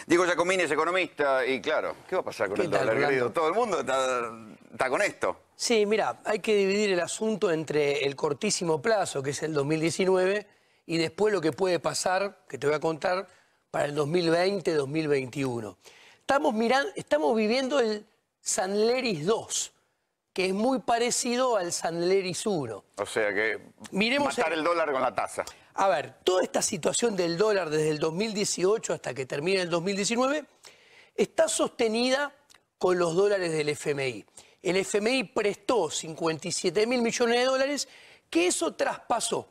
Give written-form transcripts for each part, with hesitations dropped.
Diego Giacomini es economista y claro, ¿qué va a pasar con el dólar, querido? Todo el mundo está con esto. Sí, mira, hay que dividir el asunto entre el cortísimo plazo, que es el 2019, y después lo que puede pasar, que te voy a contar, para el 2020-2021. Estamos viviendo el Sanleris 2, que es muy parecido al Sanleris 1. O sea que Miremos matar el dólar con la tasa. A ver, toda esta situación del dólar desde el 2018 hasta que termine el 2019 está sostenida con los dólares del FMI. El FMI prestó 57.000 millones de dólares, que eso traspasó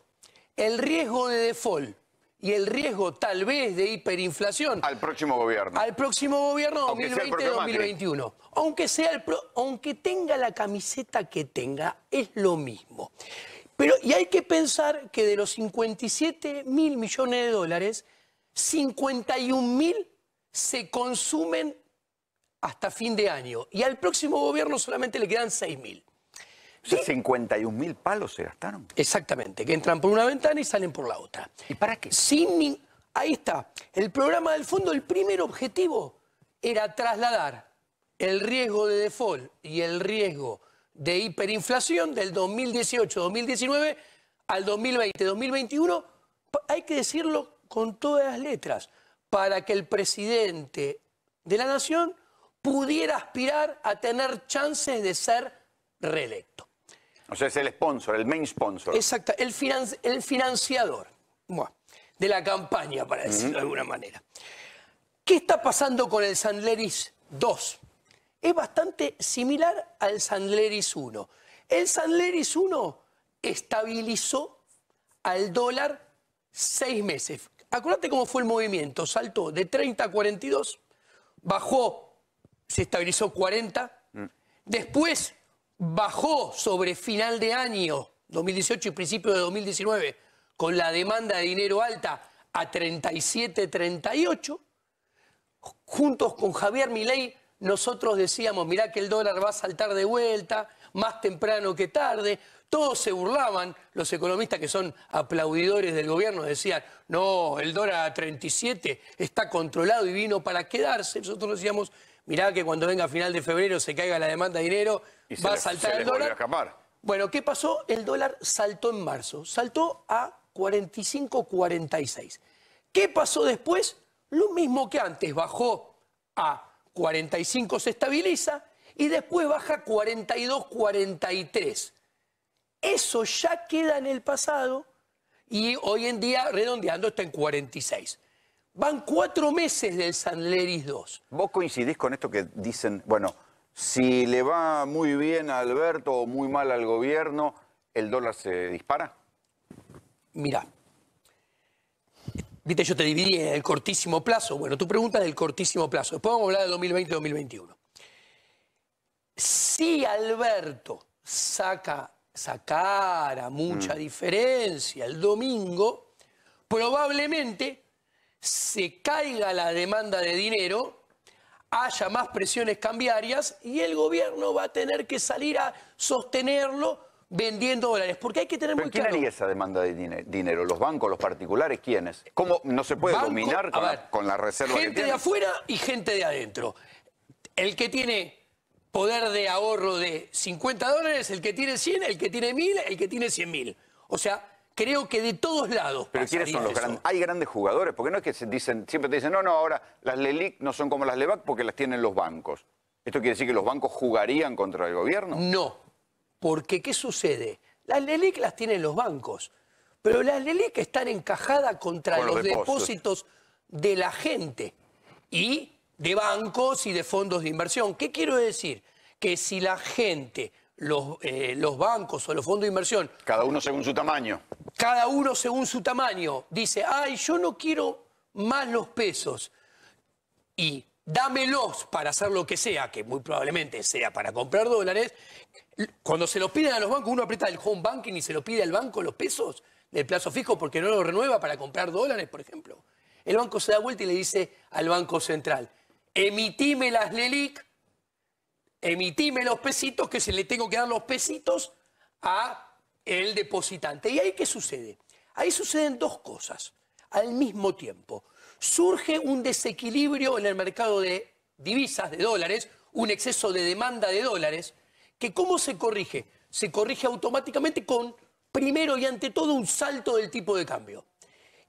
el riesgo de default y el riesgo tal vez de hiperinflación al próximo gobierno. Al próximo gobierno 2020-2021. Aunque tenga la camiseta que tenga, es lo mismo. Y hay que pensar que de los 57.000 millones de dólares, 51.000 se consumen hasta fin de año. Y al próximo gobierno solamente le quedan 6.000. O sea, 51.000 palos se gastaron. Exactamente, que entran por una ventana y salen por la otra. ¿Y para qué? Ahí está. El programa del fondo, el primer objetivo era trasladar el riesgo de default y el riesgo de hiperinflación del 2018-2019 al 2020-2021, hay que decirlo con todas las letras, para que el presidente de la nación pudiera aspirar a tener chances de ser reelecto. O sea, es el sponsor, el main sponsor. Exacto, el financiador de la campaña, para decirlo de alguna manera. ¿Qué está pasando con el Sanleris 2? Es bastante similar al Sanleris 1. El Sanleris 1 estabilizó al dólar 6 meses. Acuérdate cómo fue el movimiento. Saltó de 30 a 42, bajó, se estabilizó 40, después bajó sobre final de año 2018 y principio de 2019 con la demanda de dinero alta a 37, 38. Juntos con Javier Milei nosotros decíamos, mirá que el dólar va a saltar de vuelta, más temprano que tarde. Todos se burlaban, los economistas que son aplaudidores del gobierno decían, no, el dólar a 37 está controlado y vino para quedarse. Nosotros decíamos, mirá que cuando venga a final de febrero se caiga la demanda de dinero, va a saltar el dólar. Bueno, ¿qué pasó? El dólar saltó en marzo, saltó a 45-46. ¿Qué pasó después? Lo mismo que antes, bajó a 45, se estabiliza, y después baja a 42-43. Eso ya queda en el pasado y hoy en día, redondeando, está en 46. Van 4 meses del Sanleris 2. ¿Vos coincidís con esto que dicen, bueno, si le va muy bien a Alberto o muy mal al gobierno, el dólar se dispara? Mirá, viste, yo te dividí en el cortísimo plazo. Bueno, tu pregunta es del cortísimo plazo. Después vamos a hablar de 2020-2021. Si Alberto sacara mucha diferencia el domingo, probablemente se caiga la demanda de dinero, haya más presiones cambiarias y el gobierno va a tener que salir a sostenerlo vendiendo dólares. Porque hay que tener muy claro. ¿Quién haría esa demanda de dinero? ¿Los bancos, los particulares? ¿Quiénes? ¿Cómo no se puede dominar con la reserva que tiene? Gente de afuera y gente de adentro. El que tiene poder de ahorro de 50 dólares, el que tiene 100, el que tiene 1000, el que tiene 100.000. O sea, creo que de todos lados. ¿Pero quiénes son los grandes? ¿Hay grandes jugadores? Porque no es que siempre te dicen, no, ahora las LELIQ no son como las LEBAC porque las tienen los bancos. ¿Esto quiere decir que los bancos jugarían contra el gobierno? No, porque ¿qué sucede? Las LELIQ las tienen los bancos, pero las LELIQ están encajadas contra los depósitos de la gente y de bancos y de fondos de inversión. ¿Qué quiero decir? Que si la gente, los bancos o los fondos de inversión... Cada uno según su tamaño. Cada uno según su tamaño. Dice, ay, yo no quiero más los pesos y dámelos para hacer lo que sea, que muy probablemente sea para comprar dólares. Cuando se los piden a los bancos, uno aprieta el home banking y se lo pide al banco los pesos del plazo fijo porque no lo renueva para comprar dólares, por ejemplo. El banco se da vuelta y le dice al Banco Central, emitime las LELIQ, emitime los pesitos, que se le tengo que dar los pesitos a el depositante. ¿Y ahí qué sucede? Ahí suceden dos cosas al mismo tiempo. surge un desequilibrio en el mercado de divisas, de dólares, un exceso de demanda de dólares, que ¿cómo se corrige? Se corrige automáticamente con, primero y ante todo, un salto del tipo de cambio.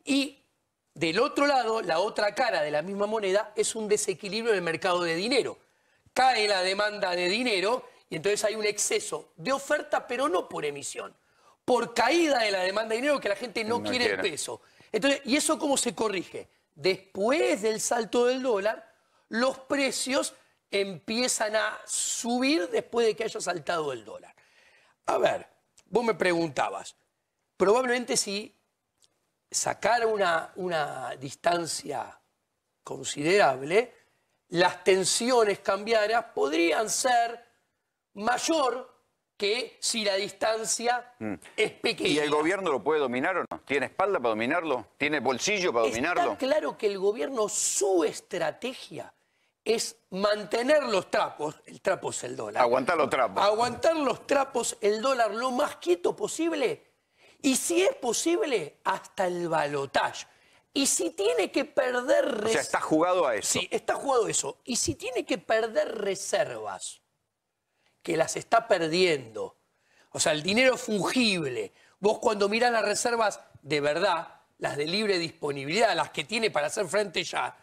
Y del otro lado, la otra cara de la misma moneda es un desequilibrio en el mercado de dinero. Cae la demanda de dinero y entonces hay un exceso de oferta, pero no por emisión, por caída de la demanda de dinero, que la gente no quiere el peso. Entonces, ¿y eso cómo se corrige? Después del salto del dólar, los precios empiezan a subir después de que haya saltado el dólar. A ver, vos me preguntabas, probablemente si sacara una distancia considerable, las tensiones cambiarias podrían ser mayor que si la distancia es pequeña. ¿Y el gobierno lo puede dominar o no? ¿Tiene espalda para dominarlo? ¿Tiene bolsillo para dominarlo? Está claro que el gobierno, su estrategia es mantener los trapos, el trapo es el dólar. Aguantar los trapos. Aguantar los trapos, el dólar lo más quieto posible. Y si es posible, hasta el balotaje. Y si tiene que perder... O sea, está jugado a eso. Sí, está jugado a eso. Y si tiene que perder reservas, que las está perdiendo, o sea, el dinero fungible, vos cuando mirás las reservas de verdad, las de libre disponibilidad, las que tiene para hacer frente ya,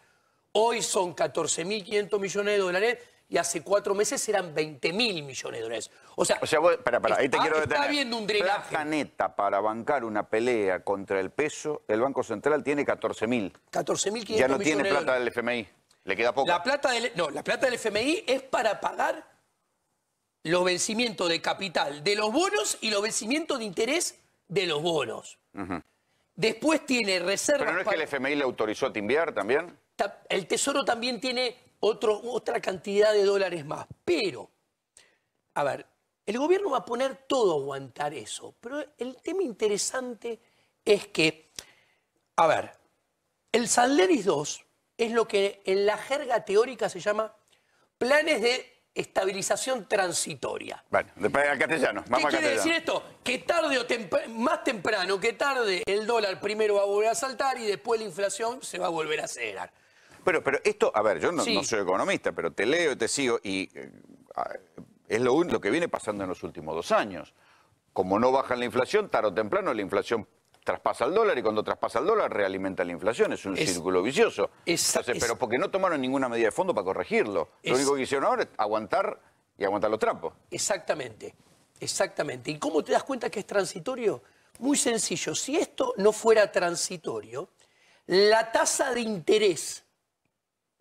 hoy son 14.500 millones de dólares y hace 4 meses eran 20.000 millones de dólares. O sea vos, ahí te quiero detener. Está habiendo un drenaje. Plata neta para bancar una pelea contra el peso, el Banco Central tiene 14.000. 14.500 millones de dólares. Ya no tiene plata del FMI. Le queda poco. La plata del FMI es para pagar los vencimientos de capital de los bonos y los vencimientos de interés de los bonos. Después tiene reservas... ¿Pero no es que el FMI le autorizó a timbiar también? El Tesoro también tiene otra cantidad de dólares más. Pero, a ver, el gobierno va a poner todo a aguantar eso. Pero el tema interesante es que, a ver, el Sanleris 2 es lo que en la jerga teórica se llama planes de estabilización transitoria. Bueno, después al castellano. ¿Qué quiere decir esto? Que tarde o más temprano que tarde el dólar primero va a volver a saltar y después la inflación se va a volver a acelerar. Pero esto, a ver, yo no soy economista, pero te leo, te sigo y es lo que viene pasando en los últimos 2 años. Como no baja la inflación, tarde o temprano la inflación traspasa al dólar y cuando traspasa al dólar realimenta la inflación. Es un círculo vicioso. Entonces, pero porque no tomaron ninguna medida de fondo para corregirlo. Lo único que hicieron ahora es aguantar y aguantar los trapos. Exactamente, exactamente. ¿Y cómo te das cuenta que es transitorio? Muy sencillo. Si esto no fuera transitorio, la tasa de interés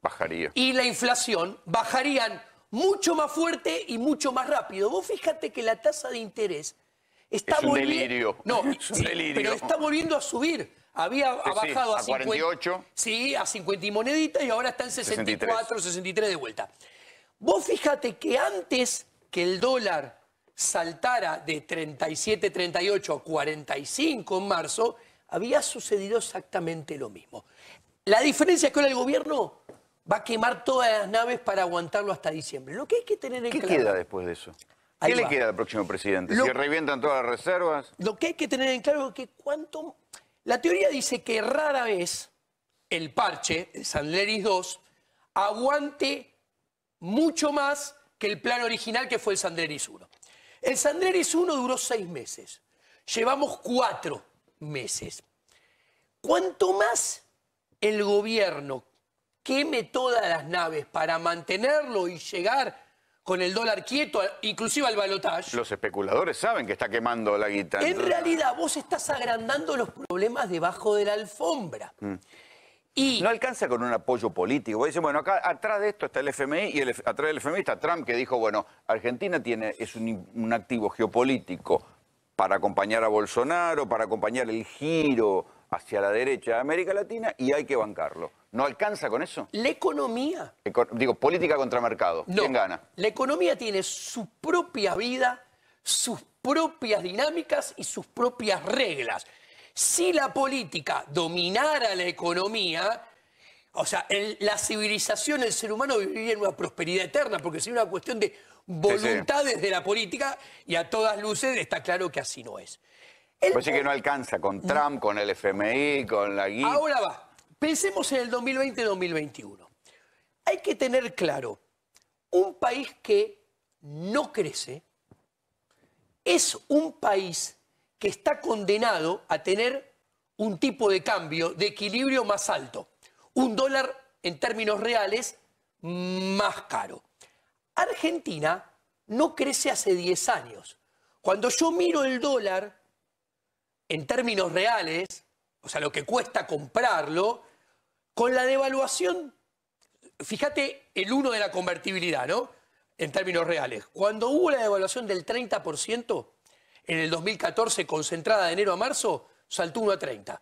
bajaría y la inflación bajarían mucho más fuerte y mucho más rápido. Vos fíjate que la tasa de interés está es un delirio. No, es un delirio. Pero está volviendo a subir. Había bajado a 48. Sí, a 50 y moneditas y ahora está en 64, 63 de vuelta. Vos fíjate que antes que el dólar saltara de 37, 38 a 45 en marzo, había sucedido exactamente lo mismo. La diferencia es que ahora el gobierno va a quemar todas las naves para aguantarlo hasta diciembre. Lo que hay que tener en claro... ¿Qué queda después de eso? ¿Qué le queda al próximo presidente? ¿Si revientan todas las reservas? Lo que hay que tener en claro es que la teoría dice que rara vez el parche, el Sanleris 2, aguante mucho más que el plan original que fue el Sanleris 1. El Sanleris 1 duró 6 meses. Llevamos 4 meses. Cuanto más el gobierno queme todas las naves para mantenerlo y llegar con el dólar quieto, inclusive al balotaje. Los especuladores saben que está quemando la guita. En realidad vos estás agrandando los problemas debajo de la alfombra. Y no alcanza con un apoyo político. Vos dicen, bueno, acá atrás de esto está el FMI y atrás del FMI está Trump que dijo, bueno, Argentina es un activo geopolítico para acompañar a Bolsonaro, para acompañar el giro hacia la derecha de América Latina y hay que bancarlo. ¿No alcanza con eso? La economía... Digo, política contra mercado. No, ¿Quién gana? La economía tiene su propia vida, sus propias dinámicas y sus propias reglas. Si la política dominara la economía, o sea, la civilización, el ser humano viviría en una prosperidad eterna, porque sería una cuestión de voluntades de la política y a todas luces está claro que así no es. Pues sí que no alcanza con Trump, con el FMI, con la guita. Ahora va. Pensemos en el 2020-2021. Hay que tener claro, un país que no crece es un país que está condenado a tener un tipo de cambio de equilibrio más alto. Un dólar, en términos reales, más caro. Argentina no crece hace 10 años. Cuando yo miro el dólar, en términos reales, o sea, lo que cuesta comprarlo, con la devaluación, fíjate el 1 de la convertibilidad, ¿no? En términos reales. Cuando hubo la devaluación del 30%, en el 2014, concentrada de enero a marzo, saltó 1 a 30.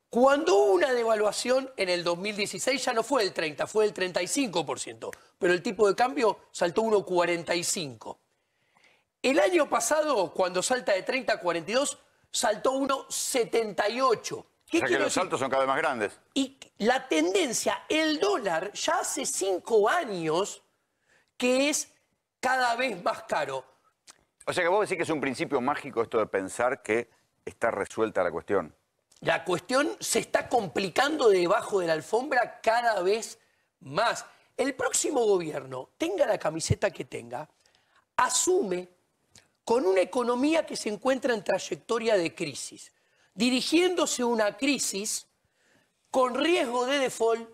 Cuando hubo una devaluación en el 2016 ya no fue el 30, fue el 35%, pero el tipo de cambio saltó 1,45. El año pasado, cuando salta de 30 a 42, saltó 1,78. O sea que los saltos son cada vez más grandes. Y la tendencia, el dólar ya hace 5 años que es cada vez más caro. O sea que vos decís que es un principio mágico esto de pensar que está resuelta la cuestión. La cuestión se está complicando debajo de la alfombra cada vez más. El próximo gobierno, tenga la camiseta que tenga, asume con una economía que se encuentra en trayectoria de crisis, dirigiéndose a una crisis con riesgo de default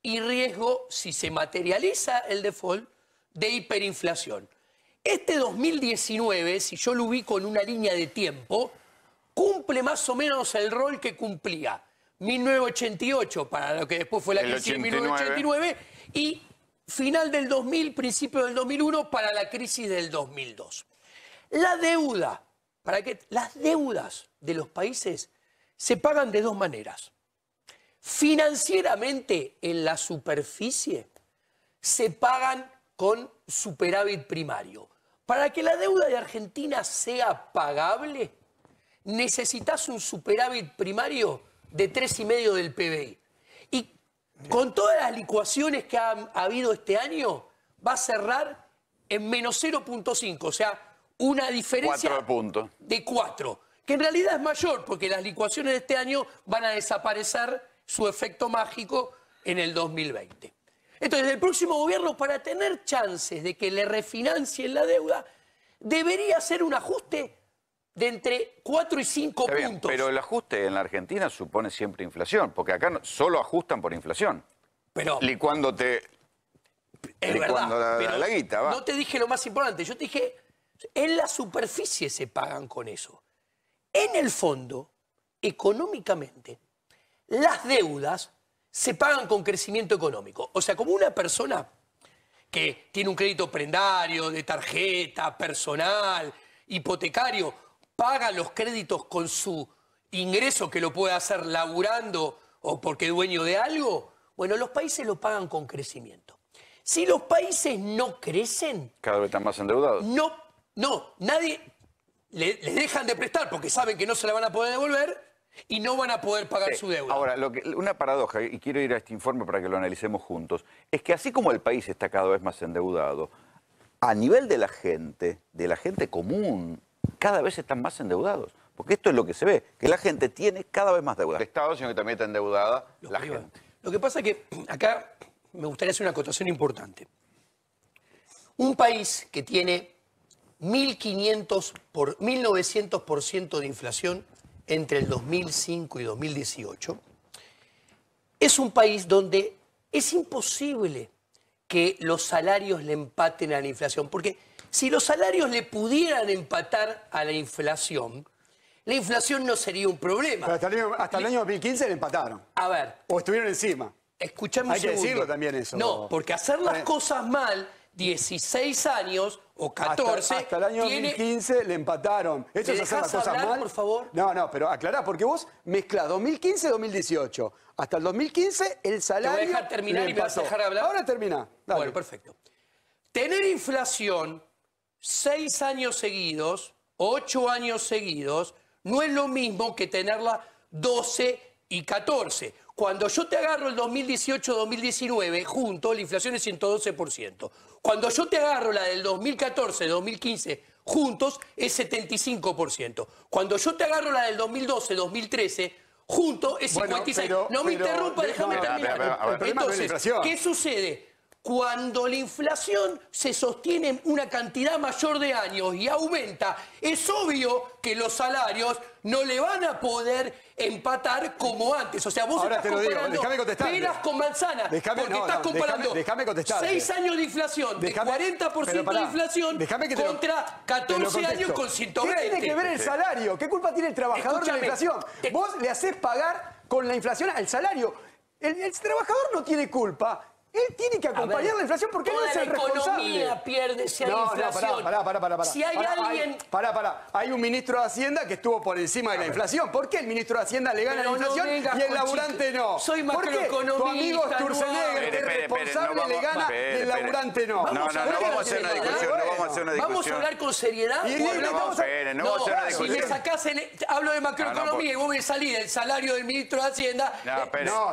y riesgo, si se materializa el default, de hiperinflación. Este 2019, si yo lo ubico en una línea de tiempo, cumple más o menos el rol que cumplía 1988, para lo que después fue la crisis de 1989, y final del 2000, principio del 2001, para la crisis del 2002. La deuda, las deudas de los países se pagan de dos maneras. Financieramente, en la superficie, se pagan con superávit primario. Para que la deuda de Argentina sea pagable, necesitas un superávit primario de 3,5 del PBI. Y con todas las licuaciones que ha habido este año, va a cerrar en menos 0,5, o sea, una diferencia 4 puntos. De 4, que en realidad es mayor, porque las licuaciones de este año van a desaparecer su efecto mágico en el 2020. Entonces, el próximo gobierno, para tener chances de que le refinancien la deuda, debería hacer un ajuste de entre 4 y 5 Está bien, puntos. pero el ajuste en la Argentina supone siempre inflación, porque acá solo ajustan por inflación. Pero Licuándote, es verdad, pero la guita, va. no te dije lo más importante, yo te dije, en la superficie se pagan con eso. En el fondo, económicamente, las deudas se pagan con crecimiento económico. O sea, como una persona que tiene un crédito prendario, de tarjeta, personal, hipotecario, paga los créditos con su ingreso que lo puede hacer laburando o porque es dueño de algo, bueno, los países lo pagan con crecimiento. Si los países no crecen... Cada vez están más endeudados. Nadie... Les dejan de prestar porque saben que no se la van a poder devolver y no van a poder pagar su deuda. Ahora, una paradoja, y quiero ir a este informe para que lo analicemos juntos, es que así como el país está cada vez más endeudado, a nivel de la gente común, cada vez están más endeudados. Porque esto es lo que se ve, que la gente tiene cada vez más deuda. El Estado, sino que también está endeudada la gente. Lo que pasa es que acá me gustaría hacer una acotación importante. Un país que tiene 1.900% de inflación entre el 2005 y 2018, es un país donde es imposible que los salarios le empaten a la inflación. Porque si los salarios le pudieran empatar a la inflación no sería un problema. Pero hasta el año 2015 le empataron. A ver. O estuvieron encima. Escuchame un segundo. Hay que decirlo también eso. No, porque hacer las cosas mal, 16 años o 14... Hasta el año 2015 le empataron. ¿Eso es hacer las cosas hablar, mal? por favor? No, pero aclará, porque vos mezclás 2015 y 2018. Hasta el 2015 el salario... Te voy a dejar terminar y me vas a dejar hablar. Ahora termina. Dale. Bueno, perfecto. Tener inflación 6 años seguidos, 8 años seguidos, no es lo mismo que tenerla 12 y 14. Cuando yo te agarro el 2018-2019 junto, la inflación es 112%. Cuando yo te agarro la del 2014-2015 juntos, es 75%. Cuando yo te agarro la del 2012-2013 junto es 56. No me interrumpa, déjame terminar. Entonces, ¿qué sucede? Cuando la inflación se sostiene en una cantidad mayor de años y aumenta, es obvio que los salarios no le van a poder empatar como antes. O sea, vos ahora estás comparando peras con manzanas. Porque estás comparando 6 años de inflación, de 40% de inflación contra 14 años con 120. ¿Qué tiene que ver el salario? ¿Qué culpa tiene el trabajador de la inflación? Vos le hacés pagar con la inflación al salario. El trabajador no tiene culpa. Él tiene que acompañar la inflación porque él no es el responsable. La economía pierde si hay inflación. Pará. Si hay alguien... Hay un ministro de Hacienda que estuvo por encima de la inflación. ¿Por qué el ministro de Hacienda le gana la inflación y el laborante no? Soy macroeconomista. Tu amigo Sturzenegger, que es responsable, le gana y el laborante no. No vamos a hacer una discusión. Vamos a hablar con seriedad. Si me sacás, hablo de macroeconomía y vos me salís del salario del ministro de Hacienda,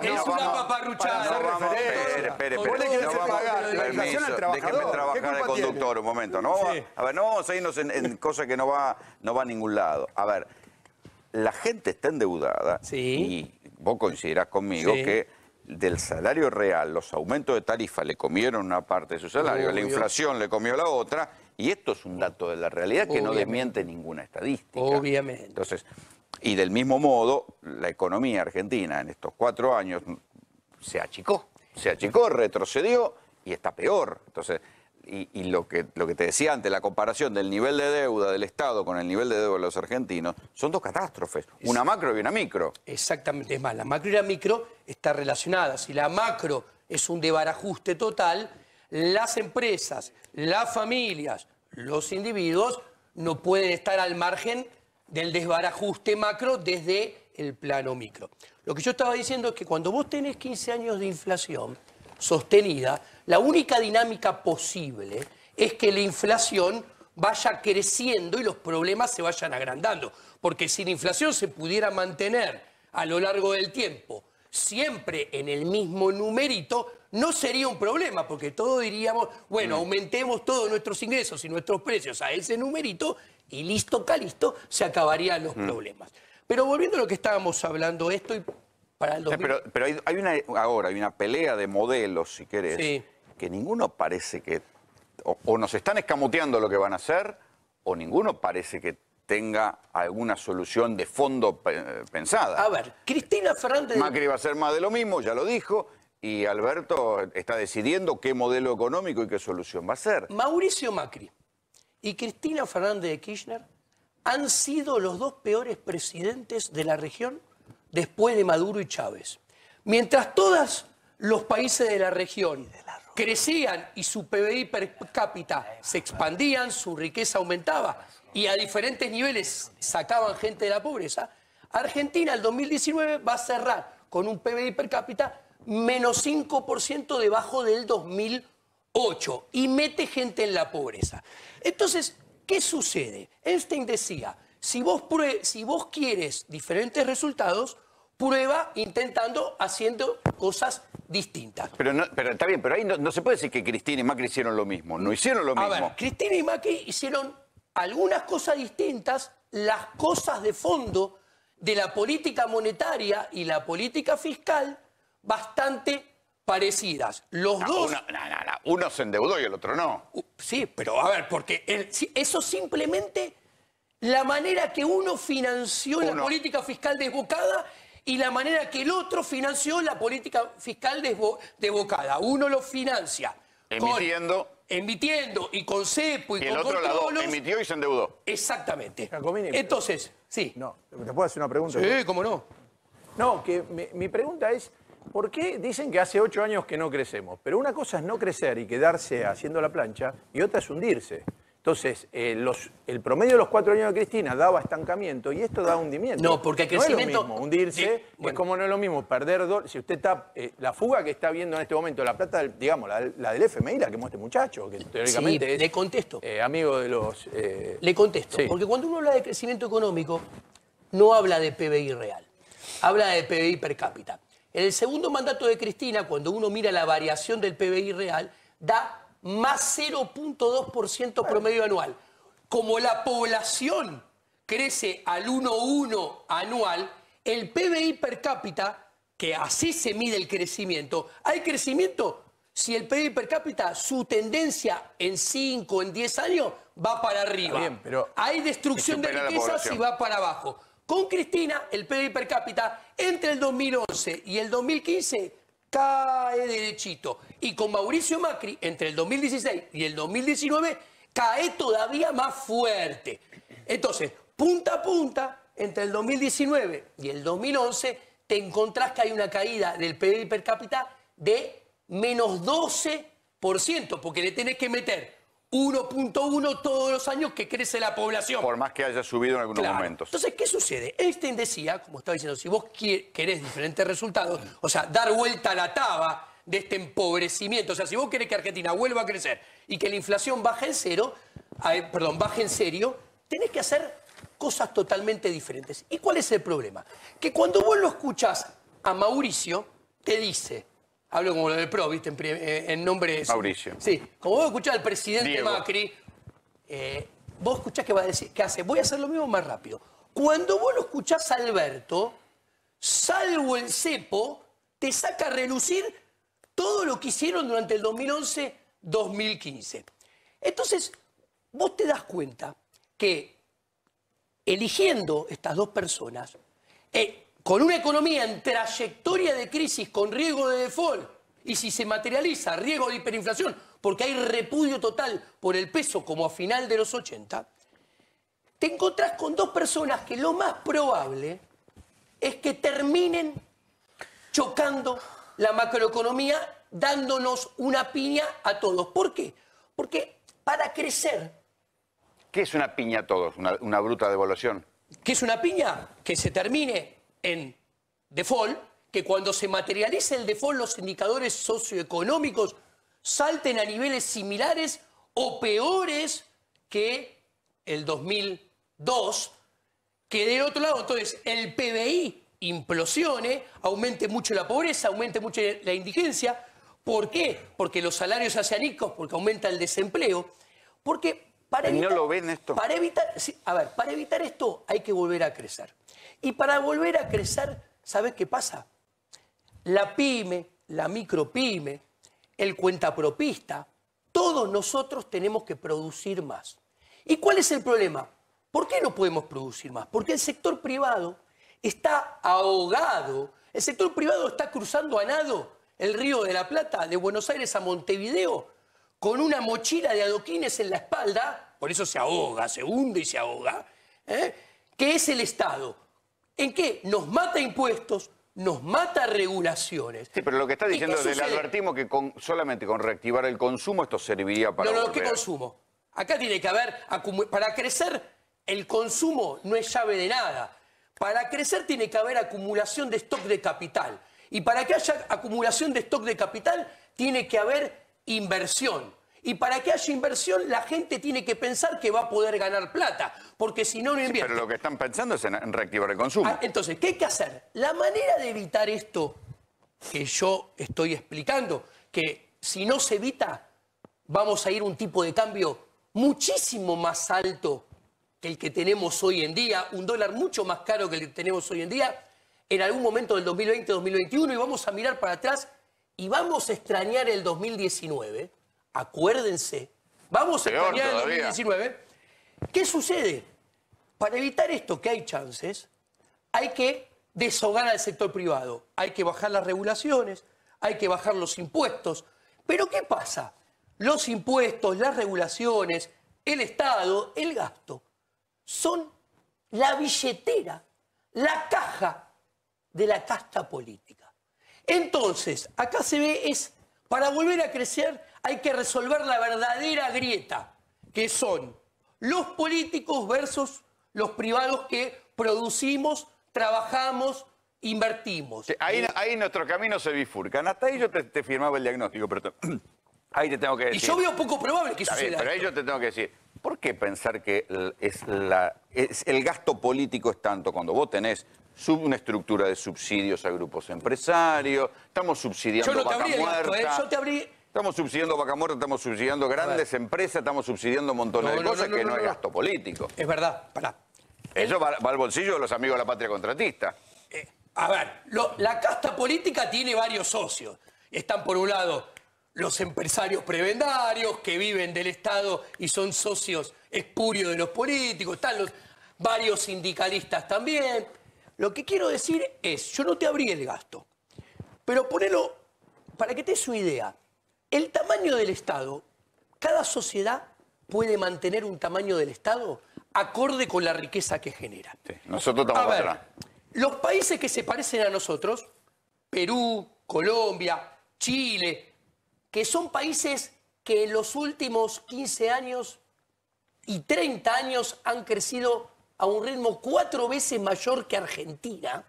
es una paparruchada. Déjeme trabajar de conductor un momento. No vamos a irnos en cosas que no va a ningún lado. A ver, la gente está endeudada y vos coincidirás conmigo que del salario real, los aumentos de tarifa le comieron una parte de su salario, la inflación le comió la otra, y esto es un dato de la realidad que no desmiente ninguna estadística. Obviamente. Entonces, y del mismo modo, la economía argentina en estos 4 años se achicó, retrocedió y está peor. Entonces, y lo que te decía antes, la comparación del nivel de deuda del Estado con el nivel de deuda de los argentinos, son 2 catástrofes, una macro y una micro. Exactamente, es más, la macro y la micro están relacionadas. Si la macro es un desbarajuste total, las empresas, las familias, los individuos no pueden estar al margen del desbarajuste macro desde el plano micro. Lo que yo estaba diciendo es que cuando vos tenés 15 años de inflación sostenida, la única dinámica posible es que la inflación vaya creciendo y los problemas se vayan agrandando. Porque si la inflación se pudiera mantener a lo largo del tiempo siempre en el mismo numerito, no sería un problema, porque todos diríamos, bueno, aumentemos todos nuestros ingresos y nuestros precios a ese numerito y listo, calisto, se acabarían los problemas. Pero volviendo a lo que estábamos hablando, esto y para el 2000... Pero hay una pelea de modelos, si querés, que ninguno parece que... O nos están escamoteando lo que van a hacer, o ninguno parece que tenga alguna solución de fondo pensada. A ver, Cristina Fernández... Macri va a hacer más de lo mismo, ya lo dijo, y Alberto está decidiendo qué modelo económico y qué solución va a ser. Mauricio Macri y Cristina Fernández de Kirchner han sido los 2 peores presidentes de la región después de Maduro y Chávez. Mientras todos los países de la región crecían y su PBI per cápita se expandían, su riqueza aumentaba y a diferentes niveles sacaban gente de la pobreza, Argentina el 2019 va a cerrar con un PBI per cápita menos 5% debajo del 2008 y mete gente en la pobreza. Entonces, ¿qué sucede? Einstein decía, si vos quieres diferentes resultados, prueba haciendo cosas distintas. Pero está bien, pero ahí no se puede decir que Cristina y Macri hicieron lo mismo. No hicieron lo mismo. A ver, Cristina y Macri hicieron algunas cosas distintas, las cosas de fondo de la política monetaria y la política fiscal bastante parecidas. Los dos... Uno se endeudó y el otro no. Sí, pero a ver, porque eso simplemente la manera que uno financió la política fiscal desbocada y la manera que el otro financió la política fiscal desbocada. Uno lo financia emitiendo y con cepo y con el otro lado emitió y se endeudó. Exactamente. Entonces, sí. No, ¿te puedo hacer una pregunta? Sí, cómo no. No, que mi pregunta es, ¿por qué dicen que hace 8 años que no crecemos? Pero una cosa es no crecer y quedarse haciendo la plancha y otra es hundirse. Entonces, el promedio de los 4 años de Cristina daba estancamiento y esto da hundimiento. No, porque el crecimiento... No es lo mismo hundirse, es como no es lo mismo perder... Si usted está... la fuga que está viendo en este momento, la plata, digamos, la del FMI, la que muestra este muchacho, que teóricamente es... le contesto. Amigo de los... le contesto, porque cuando uno habla de crecimiento económico, no habla de PBI real, habla de PBI per cápita. En el segundo mandato de Cristina, cuando uno mira la variación del PBI real, da más 0.2% promedio anual. Como la población crece al 1,1 anual, el PBI per cápita, que así se mide el crecimiento, hay crecimiento si el PBI per cápita, su tendencia en 5, en 10 años, va para arriba. Bien, pero hay destrucción de riquezas y va para abajo. Con Cristina, el PBI per cápita, entre el 2011 y el 2015, cae derechito. Y con Mauricio Macri, entre el 2016 y el 2019, cae todavía más fuerte. Entonces, punta a punta, entre el 2019 y el 2011, te encontrás que hay una caída del PBI per cápita de menos 12%, porque le tenés que meter 1.1 todos los años que crece la población. Por más que haya subido en algunos momentos. Entonces, ¿qué sucede? Einstein decía, como estaba diciendo, si vos querés diferentes resultados, o sea, dar vuelta a la taba de este empobrecimiento, o sea, si vos querés que Argentina vuelva a crecer y que la inflación baje en serio, tenés que hacer cosas totalmente diferentes. ¿Y cuál es el problema? Que cuando vos lo escuchás a Mauricio, te dice... Hablo como lo del PRO, ¿viste? En nombre de... Mauricio. Sí, como vos escuchás al presidente Diego. Macri, vos escuchás que va a decir, ¿qué hace? Voy a hacer lo mismo más rápido. Cuando vos lo escuchás a Alberto, salvo el cepo, te saca a relucir todo lo que hicieron durante el 2011-2015. Entonces, vos te das cuenta que eligiendo estas dos personas, con una economía en trayectoria de crisis, con riesgo de default, y si se materializa riesgo de hiperinflación, porque hay repudio total por el peso como a final de los 80, te encontrás con dos personas que lo más probable es que terminen chocando la macroeconomía, dándonos una piña a todos. ¿Por qué? Porque para crecer... ¿Qué es una piña a todos? ¿Una bruta devaluación? ¿Qué es una piña? Que se termine en default, que cuando se materialice el default los indicadores socioeconómicos salten a niveles similares o peores que el 2002, que del otro lado entonces el PBI implosione, aumente mucho la pobreza, aumente mucho la indigencia. ¿Por qué? Porque los salarios se hacen ricos, porque aumenta el desempleo, porque para evitar, ¿No lo ven esto? para evitar esto hay que volver a crecer. Y para volver a crecer, ¿sabes qué pasa? La pyme, la micropyme, el cuentapropista, todos nosotros tenemos que producir más. ¿Y cuál es el problema? ¿Por qué no podemos producir más? Porque el sector privado está ahogado. El sector privado está cruzando a nado el Río de la Plata, de Buenos Aires a Montevideo, con una mochila de adoquines en la espalda, por eso se ahoga, se hunde y se ahoga, que es el Estado. ¿En qué? Nos mata impuestos, nos mata regulaciones. Sí, pero lo que está diciendo del albertismo que solamente con reactivar el consumo esto serviría para... No, ¿qué consumo? Acá tiene que haber... Para crecer, el consumo no es llave de nada. Para crecer tiene que haber acumulación de stock de capital. Y para que haya acumulación de stock de capital, tiene que haber inversión. Y para que haya inversión, la gente tiene que pensar que va a poder ganar plata, porque si no, no invierte. Pero lo que están pensando es en reactivar el consumo. Entonces, ¿qué hay que hacer? La manera de evitar esto que yo estoy explicando, que si no se evita, vamos a ir a un tipo de cambio muchísimo más alto que el que tenemos hoy en día, un dólar mucho más caro que el que tenemos hoy en día, en algún momento del 2020-2021, y vamos a mirar para atrás y vamos a extrañar el 2019. Acuérdense, vamos a extrañar el 2019. ¿Qué sucede? Para evitar esto, que hay chances, hay que deshogar al sector privado, hay que bajar las regulaciones, hay que bajar los impuestos. Pero ¿qué pasa? Los impuestos, las regulaciones, el Estado, el gasto, son la billetera, la caja de la casta política. Entonces, acá se ve para volver a crecer hay que resolver la verdadera grieta, que son los políticos versus los privados que producimos, trabajamos, invertimos. Sí, ahí nuestros caminos se bifurcan. Hasta ahí yo te firmaba el diagnóstico, pero ahí te tengo que decir. Y yo veo poco probable que suceda. Pero ahí yo te tengo que decir, ¿por qué pensar que el gasto político es tanto cuando vos tenés una estructura de subsidios a grupos empresarios, estamos subsidiando Vaca Muerta? Yo te abrí... Estamos subsidiando Vaca Muerta, estamos subsidiando grandes empresas, estamos subsidiando montones de cosas que no es gasto político. Es verdad, pará. Eso va al bolsillo de los amigos de la patria contratista. A ver, la casta política tiene varios socios. Están por un lado los empresarios prebendarios que viven del Estado y son socios espurios de los políticos. Están los varios sindicalistas también. Lo que quiero decir es, yo no te abrí el gasto, pero ponelo, para que te des una idea, el tamaño del Estado, cada sociedad puede mantener un tamaño del Estado acorde con la riqueza que genera. Sí, nosotros estamos atrás. Los países que se parecen a nosotros, Perú, Colombia, Chile, que son países que en los últimos 15 años y 30 años han crecido a un ritmo 4 veces mayor que Argentina,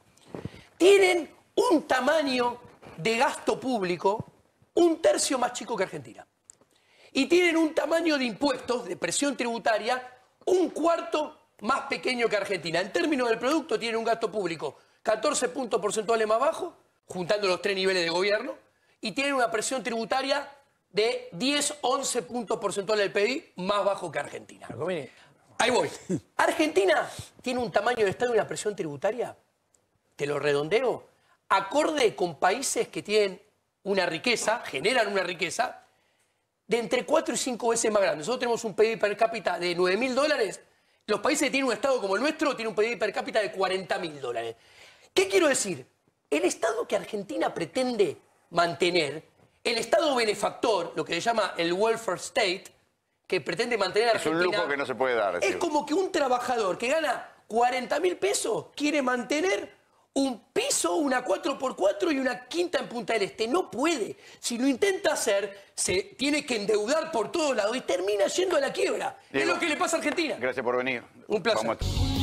tienen un tamaño de gasto público 1/3 más chico que Argentina. Y tienen un tamaño de impuestos, de presión tributaria, 1/4 más pequeño que Argentina. En términos del producto tienen un gasto público 14 puntos porcentuales más bajo, juntando los 3 niveles de gobierno, y tienen una presión tributaria de 10-11 puntos porcentuales del PIB más bajo que Argentina. Ahí voy. Argentina tiene un tamaño de Estado y una presión tributaria, te lo redondeo, acorde con países que tienen una riqueza, generan una riqueza, de entre 4 y 5 veces más grande. Nosotros tenemos un PIB per cápita de $9.000. Los países que tienen un Estado como el nuestro tienen un PIB per cápita de $40.000. ¿Qué quiero decir? El Estado que Argentina pretende mantener, el Estado benefactor, lo que se llama el welfare state, que pretende mantener a Argentina... Es un lujo que no se puede dar. Es como que un trabajador que gana 40.000 pesos quiere mantener un piso, una 4x4 y una quinta en Punta del Este. No puede. Si lo intenta hacer, se tiene que endeudar por todos lados y termina yendo a la quiebra. Diego, es lo que le pasa a Argentina. Gracias por venir. Un placer. Vamos a...